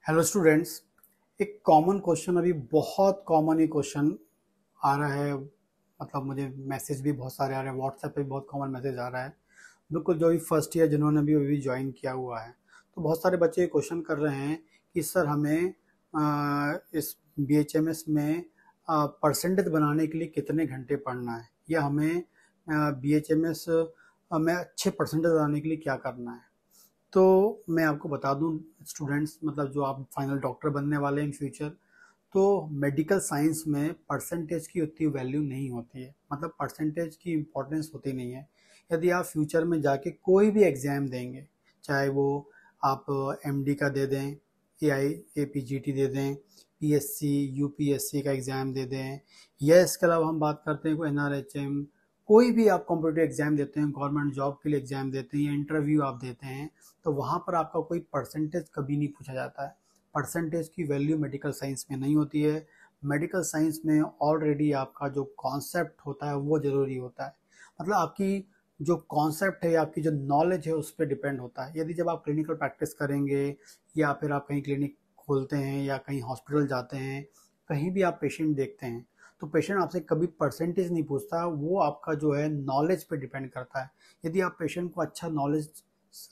Hello students. एक common question, अभी बहुत कॉमन ही क्वेश्चन आ रहा है। मतलब मुझे मैसेज भी बहुत सारे आ रहे हैं, व्हाट्सएप पे भी बहुत कॉमन मैसेज आ रहा है। बिल्कुल जो भी फर्स्ट ईयर जिन्होंने भी अभी ज्वाइन किया हुआ है, तो बहुत सारे बच्चे ये क्वेश्चन कर रहे हैं कि सर हमें इस बीएचएमएस में परसेंटेज बनाने के लिए कितने घंटे पढ़ना है, या हमें बीएचएमएस में अच्छे परसेंटेज बनाने के लिए क्या करना है। तो मैं आपको बता दूं स्टूडेंट्स, मतलब जो आप फाइनल डॉक्टर बनने वाले हैं इन फ्यूचर, तो मेडिकल साइंस में परसेंटेज की उतनी वैल्यू नहीं होती है। मतलब परसेंटेज की इम्पोर्टेंस होती नहीं है। यदि आप फ्यूचर में जाके कोई भी एग्ज़ाम देंगे, चाहे वो आप एमडी का दे दें, एआई एपीजीटी दे दें, पीएससी यूपीएससी का एग्ज़ाम दे दें, या इसके अलावा हम बात करते हैं कोई एनआरएचएम, कोई भी आप कॉम्पिटिटिव एग्ज़ाम देते हैं, गवर्नमेंट जॉब के लिए एग्ज़ाम देते हैं या इंटरव्यू आप देते हैं, तो वहाँ पर आपका कोई परसेंटेज कभी नहीं पूछा जाता है। परसेंटेज की वैल्यू मेडिकल साइंस में नहीं होती है। मेडिकल साइंस में ऑलरेडी आपका जो कॉन्सेप्ट होता है वो ज़रूरी होता है। मतलब आपकी जो कॉन्सेप्ट है या आपकी जो नॉलेज है उस पर डिपेंड होता है। यदि जब आप क्लिनिकल प्रैक्टिस करेंगे या फिर आप कहीं क्लिनिक खोलते हैं या कहीं हॉस्पिटल जाते हैं, कहीं भी आप पेशेंट देखते हैं, तो पेशेंट आपसे कभी परसेंटेज नहीं पूछता, वो आपका जो है नॉलेज पे डिपेंड करता है। यदि आप पेशेंट को अच्छा नॉलेज,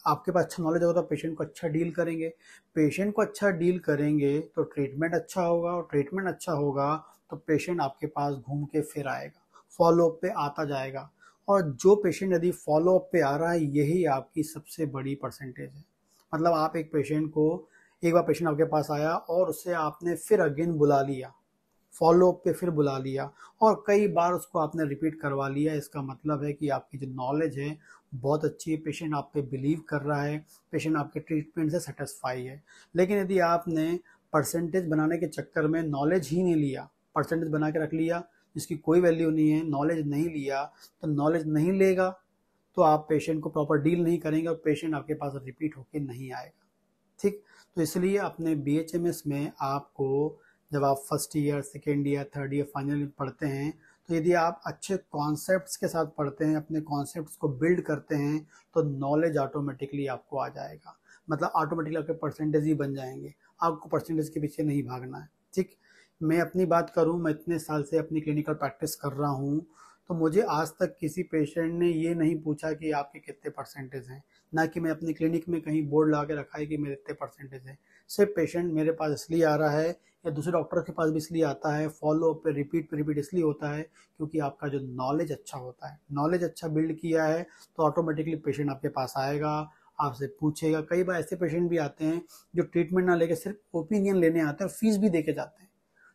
आपके पास अच्छा नॉलेज होगा तो पेशेंट को अच्छा डील करेंगे। पेशेंट को अच्छा डील करेंगे तो ट्रीटमेंट अच्छा होगा, और ट्रीटमेंट अच्छा होगा तो पेशेंट आपके पास घूम के फिर आएगा, फॉलोअप पे आता जाएगा। और जो पेशेंट यदि फॉलोअप पे आ रहा है, यही आपकी सबसे बड़ी परसेंटेज है। मतलब आप एक पेशेंट को, एक बार पेशेंट आपके पास आया और उससे आपने फिर अगेन बुला लिया, फॉलोअप पे फिर बुला लिया, और कई बार उसको आपने रिपीट करवा लिया, इसका मतलब है कि आपकी जो नॉलेज है बहुत अच्छी है, पेशेंट आप पे बिलीव कर रहा है, पेशेंट आपके ट्रीटमेंट से सेटिस्फाई है। लेकिन यदि आपने परसेंटेज बनाने के चक्कर में नॉलेज ही नहीं लिया, परसेंटेज बना के रख लिया जिसकी कोई वैल्यू नहीं है, नॉलेज नहीं लिया, तो नॉलेज नहीं लेगा तो आप पेशेंट को प्रॉपर डील नहीं करेंगे और पेशेंट आपके पास रिपीट होके नहीं आएगा। ठीक। तो इसलिए अपने बीएचएमएस में आपको, जब आप first year, second year, third year, final year पढ़ते हैं, तो यदि आप अच्छे कॉन्सेप्ट्स के साथ पढ़ते हैं, अपने कॉन्सेप्ट्स को बिल्ड करते हैं, तो नॉलेज ऑटोमेटिकली आपको आ जाएगा। मतलब ऑटोमेटिकली आपके परसेंटेज ही बन जाएंगे। आपको परसेंटेज के पीछे नहीं भागना है। ठीक। मैं अपनी बात करूं, मैं इतने साल से अपनी क्लिनिकल प्रैक्टिस कर रहा हूं, तो मुझे आज तक किसी पेशेंट ने ये नहीं पूछा कि आपके कितने परसेंटेज हैं। ना कि मैं अपनी क्लिनिक में कहीं बोर्ड लगा के रखा है कि मेरे इतने परसेंटेज है। सिर्फ पेशेंट मेरे पास इसलिए आ रहा है, या दूसरे डॉक्टर के पास भी इसलिए आता है, फॉलो अप पे रिपीट इसलिए होता है क्योंकि आपका जो नॉलेज अच्छा होता है, नॉलेज अच्छा बिल्ड किया है, तो ऑटोमेटिकली पेशेंट आपके पास आएगा, आपसे पूछेगा। कई बार ऐसे पेशेंट भी आते हैं जो ट्रीटमेंट ना लेके सिर्फ ओपिनियन लेने आते हैं और फीस भी दे के जाते हैं।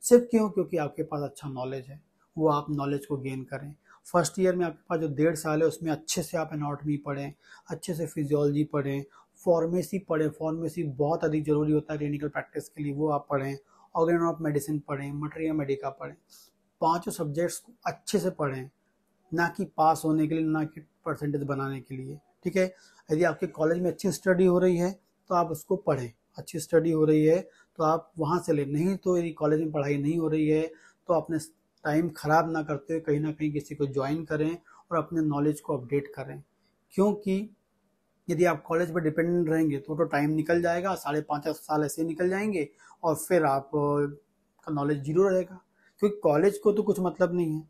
सिर्फ क्यों? क्योंकि आपके पास अच्छा नॉलेज है। वो आप नॉलेज को गेन करें। फर्स्ट ईयर में आपके पास जो 1.5 साल है उसमें अच्छे से आप एनाटॉमी पढ़ें, अच्छे से फिजियोलॉजी पढ़ें, फार्मेसी पढ़ें। फार्मेसी बहुत अधिक जरूरी होता है क्लिनिकल प्रैक्टिस के लिए, वो आप पढ़ें। ऑर्गेन ऑफ मेडिसिन पढ़ें, मटेरिया मेडिका पढ़ें। पांचों सब्जेक्ट्स को अच्छे से पढ़ें, ना कि पास होने के लिए, ना कि परसेंटेज बनाने के लिए। ठीक है। यदि आपके कॉलेज में अच्छी स्टडी हो रही है तो आप उसको पढ़ें, अच्छी स्टडी हो रही है तो आप वहाँ से लें। नहीं तो यदि कॉलेज में पढ़ाई नहीं हो रही है तो अपने टाइम ख़राब ना करते हुए कहीं ना कहीं किसी को ज्वाइन करें और अपने नॉलेज को अपडेट करें। क्योंकि यदि आप कॉलेज पर डिपेंडेंट रहेंगे तो टाइम निकल जाएगा, 5.5 साल ऐसे ही निकल जाएंगे, और फिर आप का नॉलेज जीरो रहेगा। क्योंकि कॉलेज को तो कुछ मतलब नहीं है,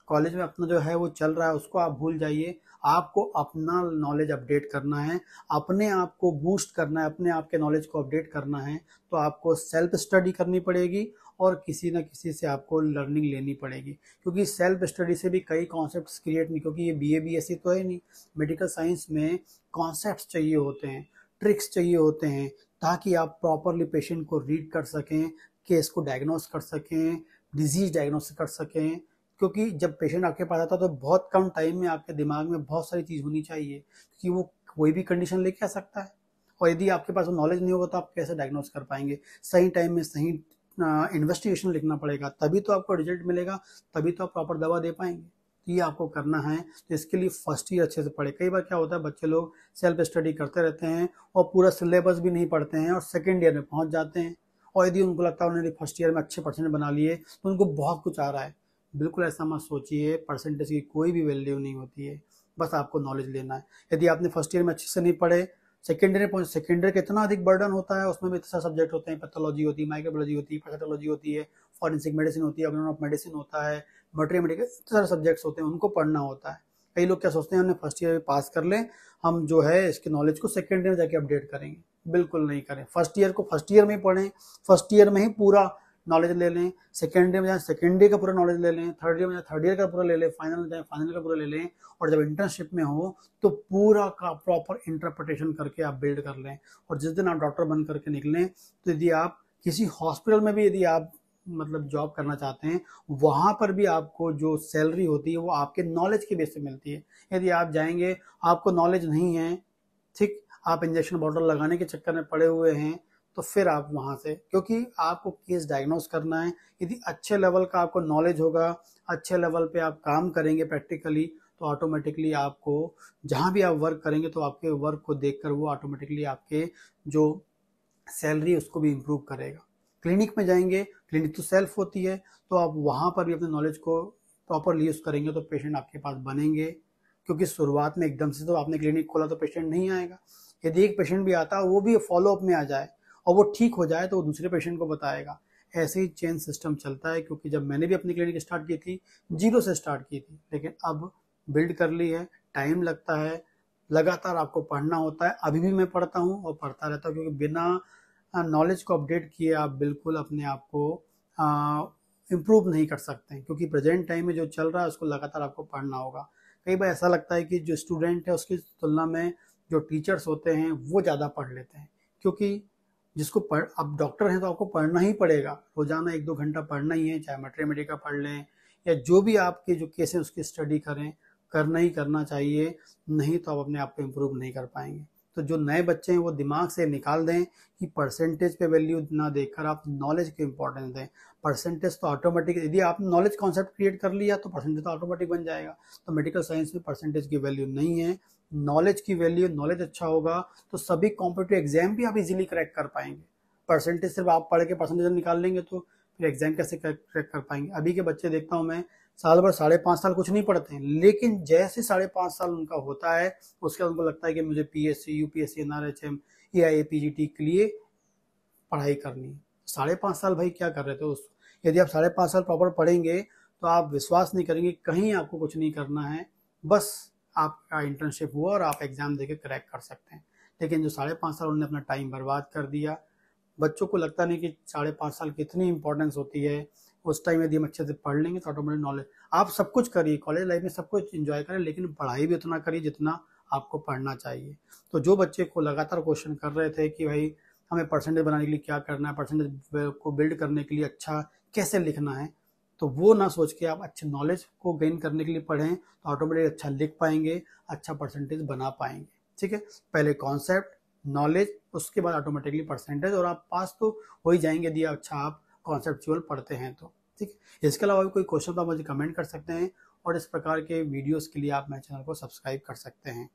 कॉलेज में अपना जो है वो चल रहा है, उसको आप भूल जाइए। आपको अपना नॉलेज अपडेट करना है, अपने आप को बूस्ट करना है, अपने आप के नॉलेज को अपडेट करना है, तो आपको सेल्फ स्टडी करनी पड़ेगी और किसी न किसी से आपको लर्निंग लेनी पड़ेगी। क्योंकि सेल्फ स्टडी से भी कई कॉन्सेप्ट्स क्रिएट नहीं, क्योंकि ये बीए बीएससी तो है नहीं। मेडिकल साइंस में कॉन्सेप्ट्स चाहिए होते हैं, ट्रिक्स चाहिए होते हैं, ताकि आप प्रॉपरली पेशेंट को रीड कर सकें, केस को डायग्नोस कर सकें, डिजीज डायग्नोस कर सकें। क्योंकि जब पेशेंट आपके पास आता है तो बहुत कम टाइम में आपके दिमाग में बहुत सारी चीज़ होनी चाहिए, क्योंकि वो कोई भी कंडीशन लेके आ सकता है। और यदि आपके पास नॉलेज नहीं होगा तो आप कैसे डायग्नोस कर पाएंगे? सही टाइम में सही इन्वेस्टिगेशन लिखना पड़ेगा, तभी तो आपको रिजल्ट मिलेगा, तभी तो आप प्रॉपर दवा दे पाएंगे। तो ये आपको करना है। तो इसके लिए फर्स्ट ईयर अच्छे से पढ़े। कई बार क्या होता है, बच्चे लोग सेल्फ स्टडी करते रहते हैं और पूरा सिलेबस भी नहीं पढ़ते हैं और सेकेंड ईयर में पहुंच जाते हैं, और यदि उनको लगता है उन्होंने फर्स्ट ईयर में अच्छे परसेंट बना लिए तो उनको बहुत कुछ आ रहा है। बिल्कुल ऐसा मत सोचिए, परसेंटेज की कोई भी वैल्यू नहीं होती है, बस आपको नॉलेज लेना है। यदि आपने फर्स्ट ईयर में अच्छे से नहीं पढ़े सेकेंडरी कितना अधिक बर्डन होता है, उसमें भी इतने सारे सब्जेक्ट होते हैं, पैथोलॉजी होती है, माइक्रोबायोलॉजी होती है, पैथोलॉजी होती है, फॉरेंसिक मेडिसिन होती है, ऑर्गेनोम ऑफ मेडिसिन होता है, मटेरियल मेडिकल, इतने सारे सब्जेक्ट्स होते हैं, उनको पढ़ना होता है। कई लोग क्या सोचते हैं हमने फर्स्ट ईयर में पास कर लें, हम जो है इसके नॉलेज को सेकेंड ईयर में जाके अपडेट करेंगे। बिल्कुल नहीं करें। फर्स्ट ईयर को फर्स्ट ईयर में ही पढ़ें, फर्स्ट ईयर में ही पूरा नॉलेज ले लें, सेकेंड ईयर में जाए सेकेंड ईयर का पूरा नॉलेज ले लें, थर्ड ईयर में जाए थर्ड ईयर का पूरा ले लें, फाइनल में जाए फाइनल का पूरा ले लें, और जब इंटर्नशिप में हो तो पूरा का प्रॉपर इंटरप्रिटेशन करके आप बिल्ड कर लें। और जिस दिन आप डॉक्टर बन करके निकलें, तो यदि आप किसी हॉस्पिटल में भी यदि आप मतलब जॉब करना चाहते हैं, वहां पर भी आपको जो सैलरी होती है वो आपके नॉलेज के बेस पे मिलती है। यदि आप जाएंगे, आपको नॉलेज नहीं है, ठीक, आप इंजेक्शन बॉटल लगाने के चक्कर में पड़े हुए हैं, तो फिर आप वहां से, क्योंकि आपको केस डायग्नोस करना है, यदि अच्छे लेवल का आपको नॉलेज होगा, अच्छे लेवल पे आप काम करेंगे प्रैक्टिकली, तो ऑटोमेटिकली आपको जहां भी आप वर्क करेंगे तो आपके वर्क को देखकर वो ऑटोमेटिकली आपके जो सैलरी उसको भी इम्प्रूव करेगा। क्लिनिक में जाएंगे, क्लिनिक तो सेल्फ होती है, तो आप वहां पर भी अपने नॉलेज को प्रॉपरली यूज करेंगे तो पेशेंट आपके पास बनेंगे। क्योंकि शुरुआत में एकदम से तो आपने क्लिनिक खोला तो पेशेंट नहीं आएगा। यदि एक पेशेंट भी आता है, वो भी फॉलो अप में आ जाए और वो ठीक हो जाए तो वो दूसरे पेशेंट को बताएगा। ऐसे ही चेन सिस्टम चलता है। क्योंकि जब मैंने भी अपनी क्लिनिक स्टार्ट की थी, जीरो से स्टार्ट की थी, लेकिन अब बिल्ड कर ली है। टाइम लगता है, लगातार आपको पढ़ना होता है। अभी भी मैं पढ़ता हूँ और पढ़ता रहता हूँ, क्योंकि बिना नॉलेज को अपडेट किए आप बिल्कुल अपने आप को इम्प्रूव नहीं कर सकते हैं। क्योंकि प्रेजेंट टाइम में जो चल रहा है उसको लगातार आपको पढ़ना होगा। कई बार ऐसा लगता है कि जो स्टूडेंट है उसकी तुलना में जो टीचर्स होते हैं वो ज़्यादा पढ़ लेते हैं। क्योंकि जिसको पढ़, अब डॉक्टर हैं तो आपको पढ़ना ही पड़ेगा, रोजाना 1-2 घंटा पढ़ना ही है, चाहे मैथमेटिक्स का पढ़ लें या जो भी आपके जो केस है उसकी स्टडी करें, करना ही करना चाहिए। नहीं तो आप अपने आप को इम्प्रूव नहीं कर पाएंगे। तो जो नए बच्चे हैं वो दिमाग से निकाल दें कि परसेंटेज पे वैल्यू ना देखकर आप नॉलेज को इम्पोर्टेंस दें। परसेंटेज तो ऑटोमेटिक, यदि आपने नॉलेज कॉन्सेप्ट क्रिएट कर लिया तो परसेंटेज तो ऑटोमेटिक बन जाएगा। तो मेडिकल साइंस में परसेंटेज की वैल्यू नहीं है, नॉलेज की वैल्यू। नॉलेज अच्छा होगा तो सभी कॉम्पिटिटिव एग्जाम भी आप इजीली क्रैक कर पाएंगे। परसेंटेज सिर्फ आप पढ़ के परसेंटेज निकाल लेंगे तो फिर एग्जाम कैसे क्रैक कर पाएंगे। अभी के बच्चे देखता हूँ मैं, साल भर 5.5 साल कुछ नहीं पढ़ते हैं, लेकिन जैसे 5.5 साल उनका होता है उसके बाद उनको लगता है कि मुझे PSC, UPSC, NRHM, AIA, PGT के लिए पढ़ाई करनी है। 5.5 साल भाई क्या कर रहे थे उस, यदि आप 5.5 साल प्रॉपर पढ़ेंगे तो आप विश्वास नहीं करेंगे, कहीं आपको कुछ नहीं करना है, बस आपका इंटर्नशिप हुआ और आप एग्जाम देके क्रैक कर सकते हैं। लेकिन जो 5.5 साल उन्होंने अपना टाइम बर्बाद कर दिया, बच्चों को लगता नहीं कि 5.5 साल की इतनी इंपॉर्टेंस होती है। उस टाइम यदि हम अच्छे से पढ़ लेंगे तो ऑटोमेटिक नॉलेज, आप सब कुछ करिए, कॉलेज लाइफ में सब कुछ एंजॉय करें, लेकिन पढ़ाई भी उतना करिए जितना आपको पढ़ना चाहिए। तो जो बच्चे को लगातार क्वेश्चन कर रहे थे कि भाई हमें परसेंटेज बनाने के लिए क्या करना है, परसेंटेज को बिल्ड करने के लिए अच्छा कैसे लिखना है, तो वो ना सोच के आप अच्छे नॉलेज को गेन करने के लिए पढ़ें, तो ऑटोमेटिक अच्छा लिख पाएंगे, अच्छा परसेंटेज बना पाएंगे। ठीक है, पहले कॉन्सेप्ट, नॉलेज, उसके बाद ऑटोमेटिकली परसेंटेज, और आप पास तो हो ही जाएंगे यदि अच्छा आप कॉन्सेप्चुअल पढ़ते हैं तो। ठीक है, इसके अलावा भी कोई क्वेश्चन तो आप मुझे कमेंट कर सकते हैं, और इस प्रकार के वीडियोस के लिए आप मेरे चैनल को सब्सक्राइब कर सकते हैं।